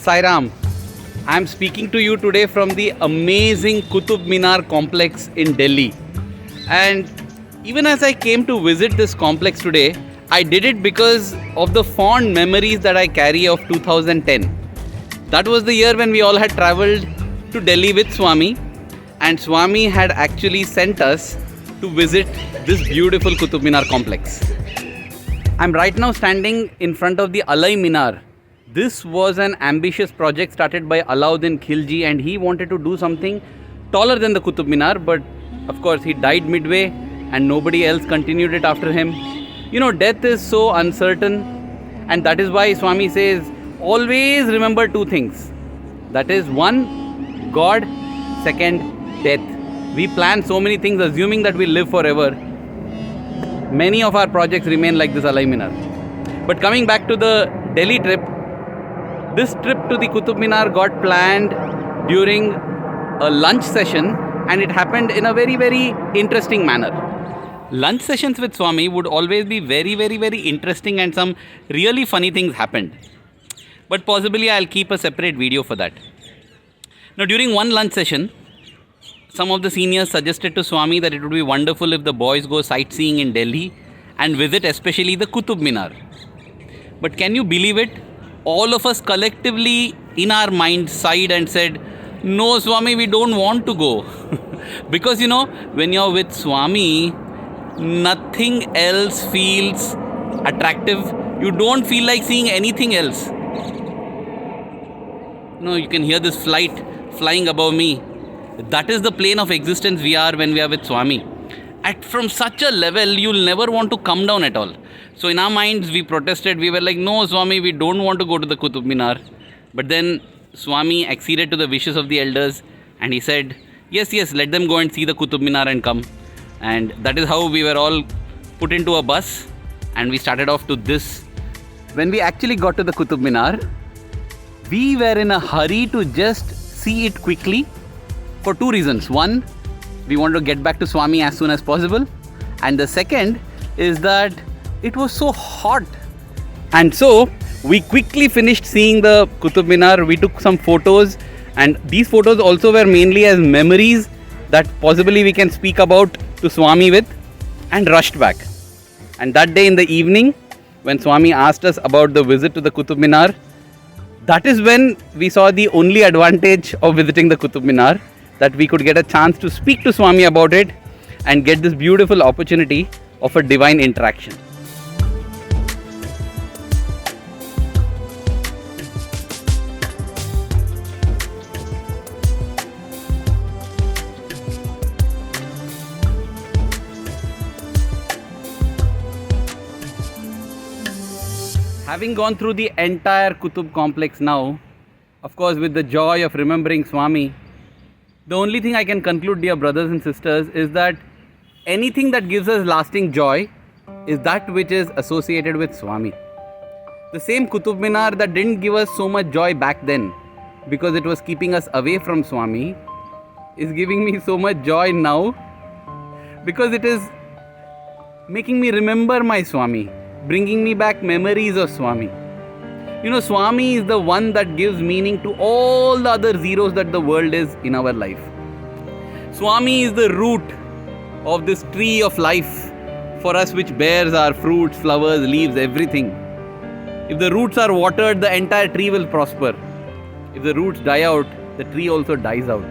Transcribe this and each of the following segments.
Sairam, I am speaking to you today from the amazing Qutub Minar complex in Delhi. And even as I came to visit this complex today, I did it because of the fond memories that I carry of 2010. That was the year when we all had travelled to Delhi with Swami, and Swami had actually sent us to visit this beautiful Qutub Minar complex. I'm right now standing in front of the Alai Minar. This was an ambitious project started by Alauddin Khilji, and he wanted to do something taller than the Qutub Minar, but of course he died midway and nobody else continued it after him. You know, death is so uncertain, and that is why Swami says, always remember two things. That is, one, God, second, death. We plan so many things assuming that we'll live forever. Many of our projects remain like this Alai Minar. But coming back to the Delhi trip, this trip to the Qutub Minar got planned during a lunch session, and it happened in a very, very interesting manner. Lunch sessions with Swami would always be very, very, very interesting, and some really funny things happened. But possibly I'll keep a separate video for that. Now, during one lunch session, some of the seniors suggested to Swami that it would be wonderful if the boys go sightseeing in Delhi and visit especially the Qutub Minar. But can you believe it? All of us collectively in our minds sighed and said, no Swami, we don't want to go. Because when you're with Swami, nothing else feels attractive. You don't feel like seeing anything else. You can hear this flight flying above me. That is the plane of existence we are when we are with Swami. From such a level, you'll never want to come down at all. So in our minds, we protested. We were like, no, Swami, we don't want to go to the Qutub Minar. But then Swami acceded to the wishes of the elders, and he said, yes, let them go and see the Qutub Minar and come. And that is how we were all put into a bus, and we started off to this. When we actually got to the Qutub Minar, we were in a hurry to just see it quickly for two reasons. One, we wanted to get back to Swami as soon as possible. And the second is that it was so hot. And so we quickly finished seeing the Qutub Minar. We took some photos, and these photos also were mainly as memories that possibly we can speak about to Swami with, and rushed back. And that day in the evening, when Swami asked us about the visit to the Qutub Minar, that is when we saw the only advantage of visiting the Qutub Minar, that we could get a chance to speak to Swami about it and get this beautiful opportunity of a divine interaction. Having gone through the entire Qutub complex now, of course with the joy of remembering Swami, the only thing I can conclude, dear brothers and sisters, is that anything that gives us lasting joy is that which is associated with Swami. The same Qutub Minar that didn't give us so much joy back then because it was keeping us away from Swami is giving me so much joy now because it is making me remember my Swami, bringing me back memories of Swami. Swami is the one that gives meaning to all the other zeros that the world is in our life. Swami is the root of this tree of life for us, which bears our fruits, flowers, leaves, everything. If the roots are watered, the entire tree will prosper. If the roots die out, the tree also dies out.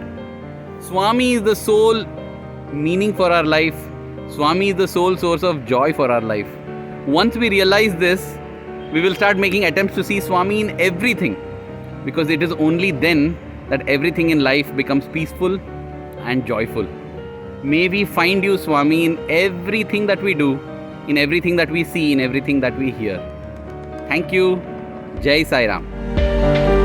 Swami is the sole meaning for our life. Swami is the sole source of joy for our life. Once we realize this, we will start making attempts to see Swami in everything, because it is only then that everything in life becomes peaceful and joyful. May we find you, Swami, in everything that we do, in everything that we see, in everything that we hear. Thank you. Jai Sai Ram.